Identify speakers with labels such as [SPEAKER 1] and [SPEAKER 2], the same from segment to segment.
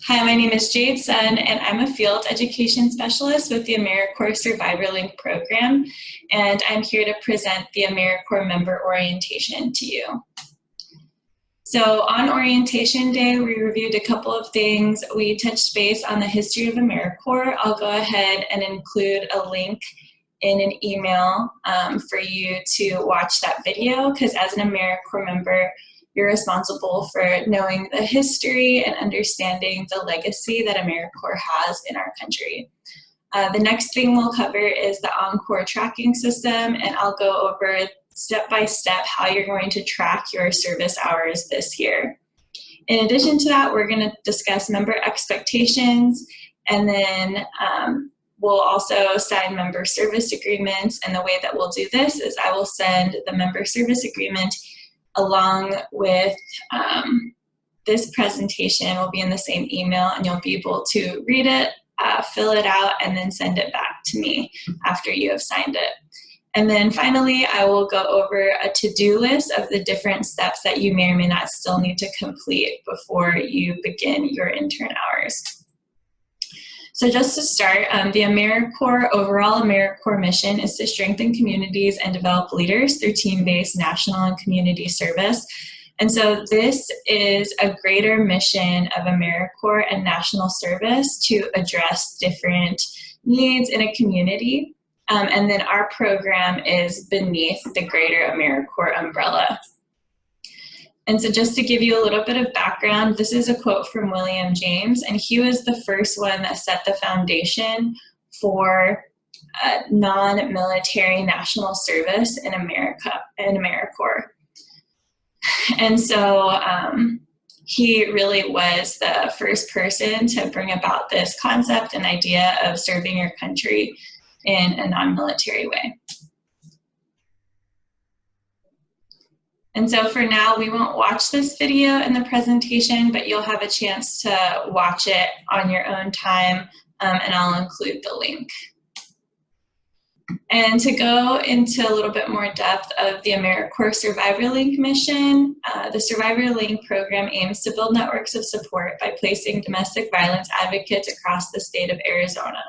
[SPEAKER 1] Hi, my name is Jade Sun, and I'm a field education specialist with the AmeriCorps Survivor Link program, and I'm here to present the AmeriCorps Member Orientation to you. So on Orientation Day, we reviewed a couple of things. We touched base on the history of AmeriCorps. I'll go ahead and include a link in an email for you to watch that video, because as an AmeriCorps member, you're responsible for knowing the history and understanding the legacy that AmeriCorps has in our country. The next thing we'll cover is the Encore tracking system, and I'll go over step by step how you're going to track your service hours this year. In addition to that, we're going to discuss member expectations, and then we'll also sign member service agreements. And the way that we'll do this is I will send the member service agreement along with this presentation. Will be in the same email, and you'll be able to read it, fill it out, and then send it back to me after you have signed it. And then finally, I will go over a to-do list of the different steps that you may or may not still need to complete before you begin your intern hours. So just to start, the overall AmeriCorps mission is to strengthen communities and develop leaders through team-based national and community service. And so this is a greater mission of AmeriCorps and national service to address different needs in a community. And then our program is beneath the greater AmeriCorps umbrella. And so just to give you a little bit of background, this is a quote from William James, and he was the first one that set the foundation for non-military national service in AmeriCorps. And so he really was the first person to bring about this concept and idea of serving your country in a non-military way. And so for now, we won't watch this video in the presentation, but you'll have a chance to watch it on your own time, and I'll include the link. And to go into a little bit more depth of the AmeriCorps Survivor Link mission, the Survivor Link program aims to build networks of support by placing domestic violence advocates across the state of Arizona.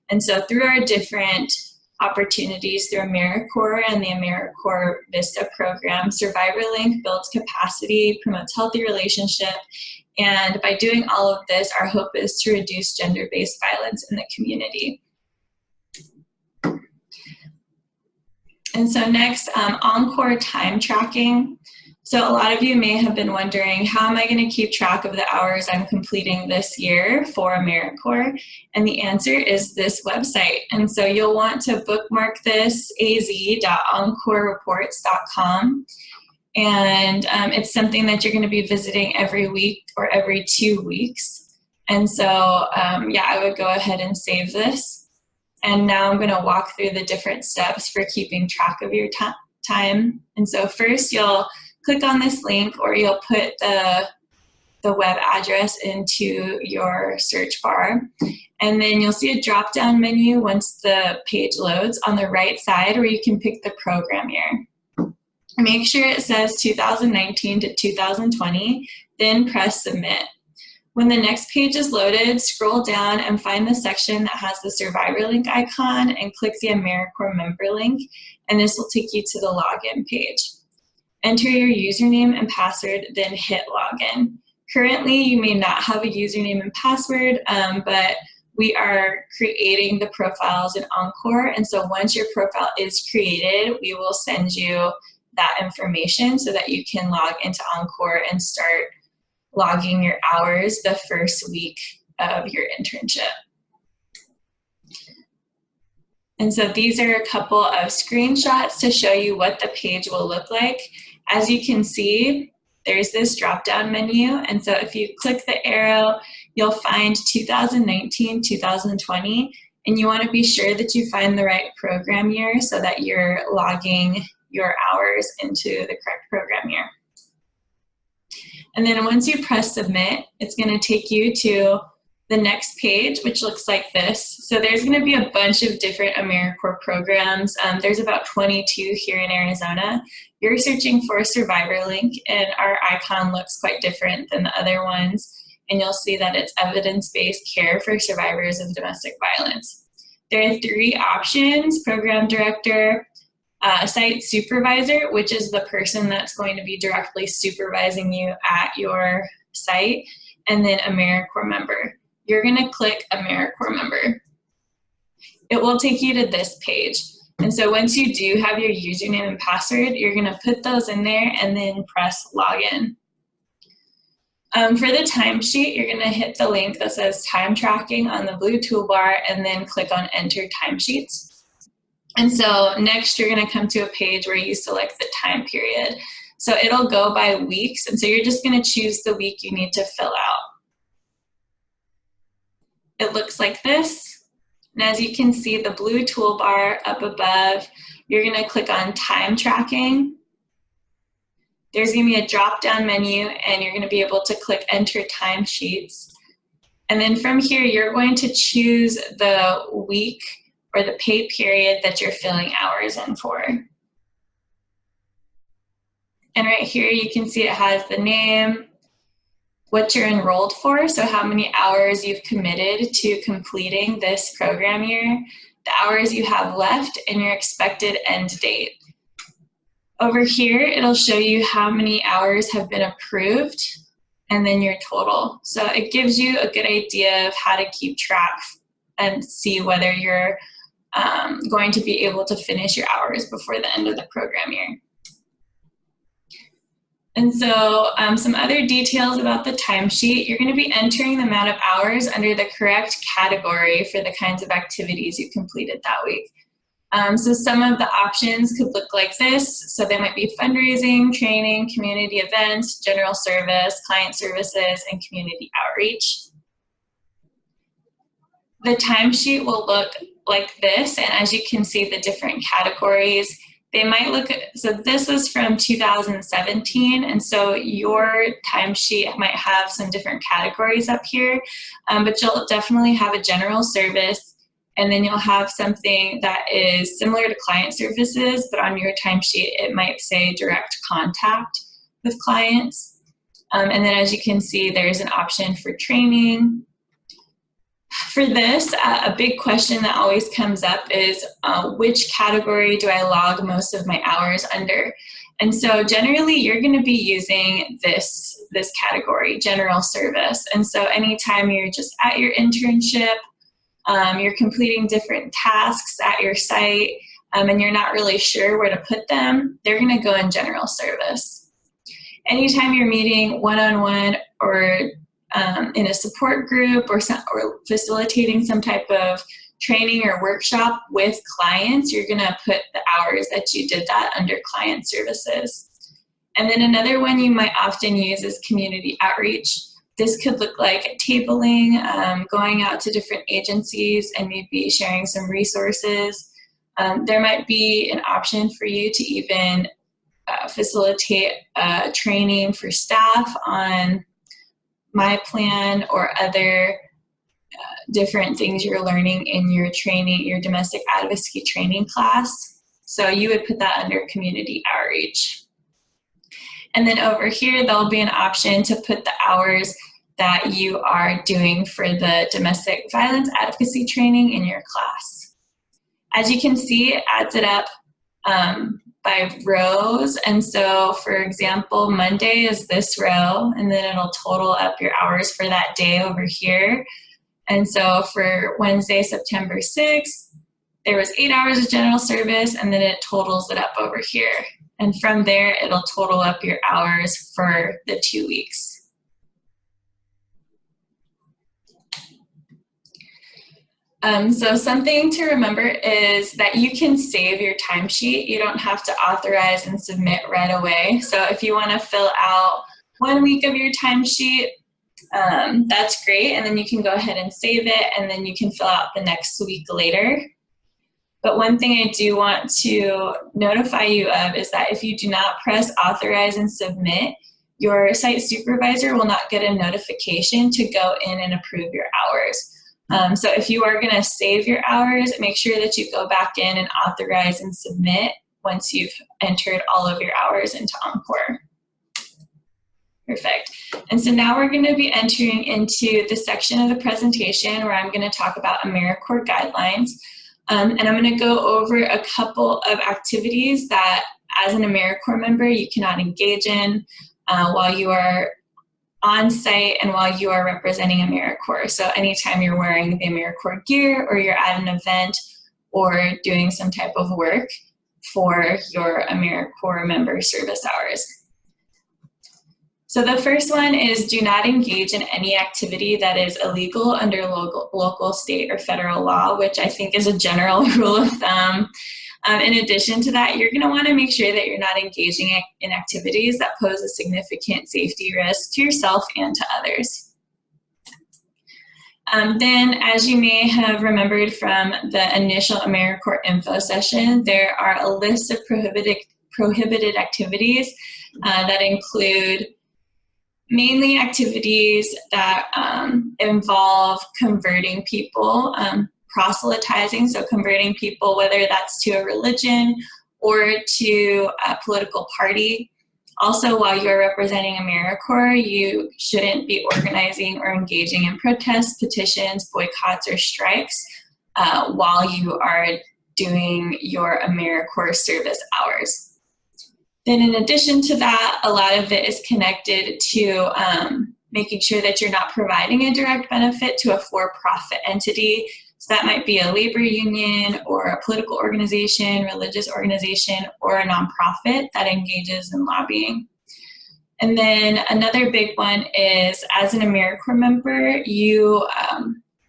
[SPEAKER 1] And so through our different opportunities through AmeriCorps and the AmeriCorps Vista program, Survivor Link builds capacity, promotes healthy relationship, and by doing all of this, our hope is to reduce gender-based violence in the community. And so next, Encore time tracking. So a lot of you may have been wondering, how am I going to keep track of the hours I'm completing this year for AmeriCorps? And the answer is this website. And so you'll want to bookmark this, az.encorereports.com. And it's something that you're going to be visiting every week or every 2 weeks. And so, yeah, I would go ahead and save this. And now I'm going to walk through the different steps for keeping track of your time. And so first, you'll click on this link, or you'll put the web address into your search bar. And then you'll see a drop-down menu once the page loads on the right side, where you can pick the program year. Make sure it says 2019 to 2020, then press submit. When the next page is loaded, scroll down and find the section that has the Survivor Link icon and click the AmeriCorps member link, and this will take you to the login page. Enter your username and password, then hit login. Currently, you may not have a username and password, but we are creating the profiles in Encore, and so once your profile is created, we will send you that information so that you can log into Encore and start logging your hours the first week of your internship. And so these are a couple of screenshots to show you what the page will look like. As you can see, there's this drop-down menu, and so if you click the arrow, you'll find 2019, 2020, and you want to be sure that you find the right program year so that you're logging your hours into the correct program year. And then once you press submit, it's going to take you to the next page, which looks like this. So there's going to be a bunch of different AmeriCorps programs. There's about 22 here in Arizona. You're searching for Survivor Link, and our icon looks quite different than the other ones. and you'll see that it's evidence-based care for survivors of domestic violence. There are 3 options: program director, site supervisor, which is the person that's going to be directly supervising you at your site, and then AmeriCorps member. You're going to click AmeriCorps member. It will take you to this page. And so once you do have your username and password, you're going to put those in there and then press login. For the timesheet, you're going to hit the link that says time tracking on the blue toolbar and then click on enter timesheets. And so next you're going to come to a page where you select the time period. So it'll go by weeks, and so you're just going to choose the week you need to fill out. It looks like this. And as you can see, the blue toolbar up above, you're going to click on time tracking. There's going to be a drop-down menu, and you're going to be able to click enter timesheets. And then from here, you're going to choose the week or the pay period that you're filling hours in for. And right here, you can see it has the name, what you're enrolled for, so how many hours you've committed to completing this program year, the hours you have left, and your expected end date. Over here, it'll show you how many hours have been approved, and then your total. So it gives you a good idea of how to keep track and see whether you're going to be able to finish your hours before the end of the program year. And so some other details about the timesheet: you're going to be entering the amount of hours under the correct category for the kinds of activities you completed that week. So some of the options could look like this. So they might be fundraising, training, community events, general service, client services, and community outreach. The timesheet will look like this, and as you can see, the different categories, they might look, so this was from 2017, and so your timesheet might have some different categories up here, but you'll definitely have a general service, and then you'll have something that is similar to client services, but on your timesheet it might say direct contact with clients. And then as you can see, there's an option for training. For this, a big question that always comes up is which category do I log most of my hours under? And so generally you're going to be using this category, general service. And so anytime you're just at your internship, you're completing different tasks at your site, and you're not really sure where to put them, they're going to go in general service. Anytime you're meeting one-on-one or in a support group or facilitating some type of training or workshop with clients, you're going to put the hours that you did that under client services. And then another one you might often use is community outreach. This could look like tabling, going out to different agencies and maybe sharing some resources. There might be an option for you to even facilitate training for staff on my plan or other different things you're learning in your training, your domestic advocacy training class. So you would put that under community outreach. And then over here, there'll be an option to put the hours that you are doing for the domestic violence advocacy training in your class. As you can see, it adds it up by rows. And so, for example, Monday is this row, and then it'll total up your hours for that day over here. And so for Wednesday, September 6th, there was 8 hours of general service, and then it totals it up over here. And from there, it'll total up your hours for the 2 weeks. So something to remember is that you can save your timesheet. You don't have to authorize and submit right away. So if you want to fill out 1 week of your timesheet, that's great. And then you can go ahead and save it, and then you can fill out the next week later. But one thing I do want to notify you of is that if you do not press authorize and submit, your site supervisor will not get a notification to go in and approve your hours. So if you are going to save your hours, make sure that you go back in and authorize and submit once you've entered all of your hours into AmeriCorps. Perfect. And so now we're going to be entering into the section of the presentation where I'm going to talk about AmeriCorps Guidelines. And I'm going to go over a couple of activities that as an AmeriCorps member you cannot engage in while you are on site and while you are representing AmeriCorps. So anytime you're wearing the AmeriCorps gear or you're at an event or doing some type of work for your AmeriCorps member service hours. So the first one is do not engage in any activity that is illegal under local, state, or federal law, which I think is a general rule of thumb. In addition to that, you're going to want to make sure that you're not engaging in activities that pose a significant safety risk to yourself and to others. Then, as you may have remembered from the initial AmeriCorps info session, there are a list of prohibited activities that include mainly activities that involve converting people, proselytizing, so converting people, whether that's to a religion or to a political party. Also, while you're representing AmeriCorps, you shouldn't be organizing or engaging in protests, petitions, boycotts, or strikes while you are doing your AmeriCorps service hours. Then in addition to that, a lot of it is connected to making sure that you're not providing a direct benefit to a for-profit entity. So that might be a labor union or a political organization, religious organization, or a nonprofit that engages in lobbying. And then another big one is, as an AmeriCorps member, you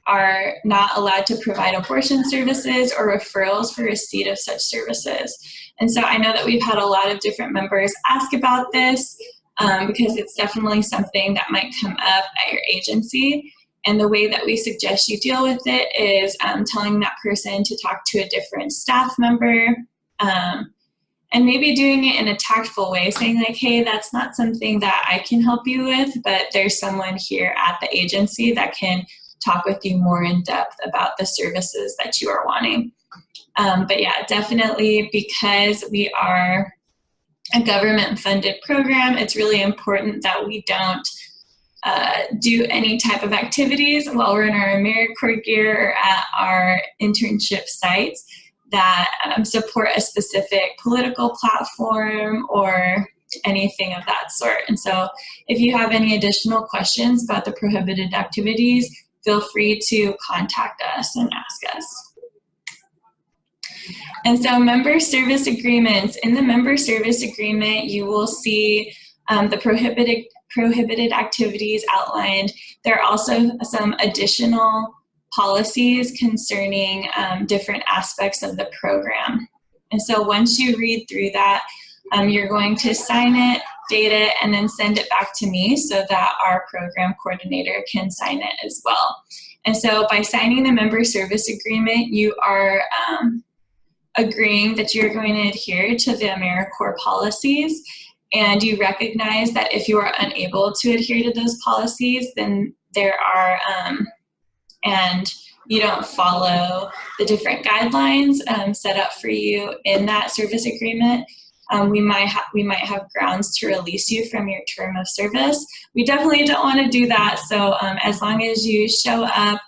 [SPEAKER 1] are not allowed to provide abortion services or referrals for receipt of such services. And so I know that we've had a lot of different members ask about this because it's definitely something that might come up at your agency. And the way that we suggest you deal with it is telling that person to talk to a different staff member and maybe doing it in a tactful way, saying like, hey, that's not something that I can help you with, but there's someone here at the agency that can talk with you more in depth about the services that you are wanting. But yeah, definitely, because we are a government-funded program, it's really important that we don't do any type of activities while we're in our AmeriCorps gear or at our internship sites that support a specific political platform or anything of that sort. And so if you have any additional questions about the prohibited activities, feel free to contact us and ask us. And so member service agreements. In the member service agreement, you will see the prohibited activities outlined. There are also some additional policies concerning different aspects of the program. And so once you read through that, you're going to sign it, date it, and then send it back to me so that our program coordinator can sign it as well. And so by signing the member service agreement, you are agreeing that you're going to adhere to the AmeriCorps policies, and you recognize that if you are unable to adhere to those policies, then there are, and you don't follow the different guidelines set up for you in that service agreement, we might have grounds to release you from your term of service. We definitely don't want to do that, so as long as you show up,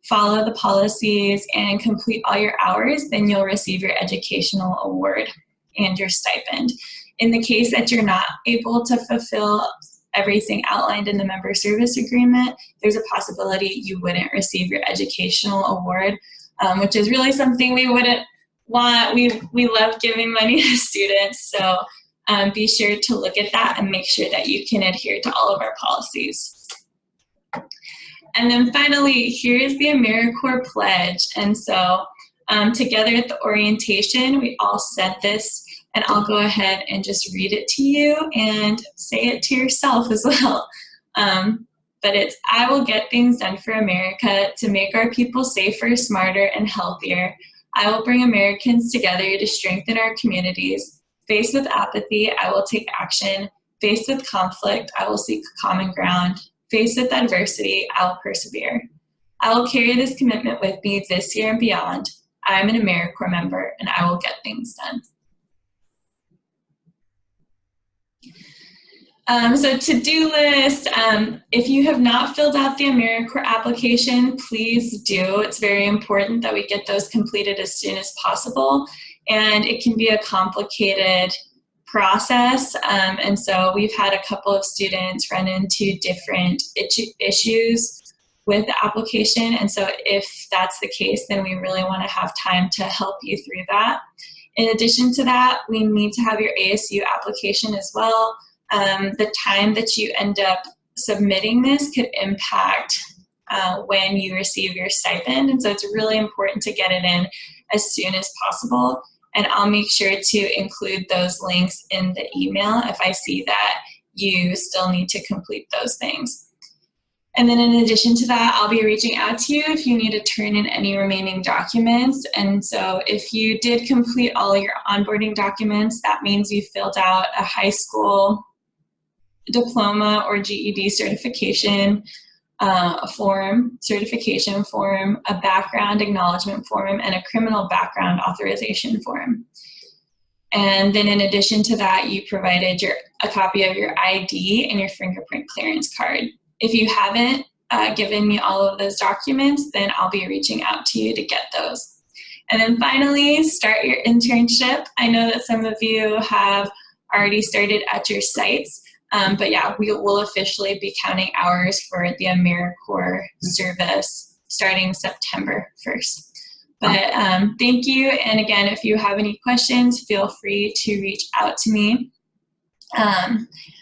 [SPEAKER 1] follow the policies, and complete all your hours, then you'll receive your educational award and your stipend. In the case that you're not able to fulfill everything outlined in the member service agreement, there's a possibility you wouldn't receive your educational award, which is really something we wouldn't want. We love giving money to students, so be sure to look at that and make sure that you can adhere to all of our policies. And then finally, here's the AmeriCorps Pledge. And so together at the orientation, we all said this, and I'll go ahead and just read it to you and say it to yourself as well. But it's, I will get things done for America to make our people safer, smarter, and healthier. I will bring Americans together to strengthen our communities. Faced with apathy, I will take action. Faced with conflict, I will seek common ground. Faced with adversity, I will persevere. I will carry this commitment with me this year and beyond. I am an AmeriCorps member, and I will get things done. So to-do list, if you have not filled out the AmeriCorps application, please do. It's very important that we get those completed as soon as possible. And it can be a complicated process. And so we've had a couple of students run into different issues with the application. And so if that's the case, then we really want to have time to help you through that. In addition to that, we need to have your ASU application as well. The time that you end up submitting this could impact when you receive your stipend. And so it's really important to get it in as soon as possible. And I'll make sure to include those links in the email if I see that you still need to complete those things. And then in addition to that, I'll be reaching out to you if you need to turn in any remaining documents. And so if you did complete all your onboarding documents, that means you filled out a high school diploma or GED certification certification form, a background acknowledgement form, and a criminal background authorization form. And then in addition to that, you provided a copy of your ID and your fingerprint clearance card. If you haven't given me all of those documents, then I'll be reaching out to you to get those. And then finally, start your internship. I know that some of you have already started at your sites. But yeah, we will officially be counting hours for the AmeriCorps service starting September 1st. But thank you. And again, if you have any questions, feel free to reach out to me.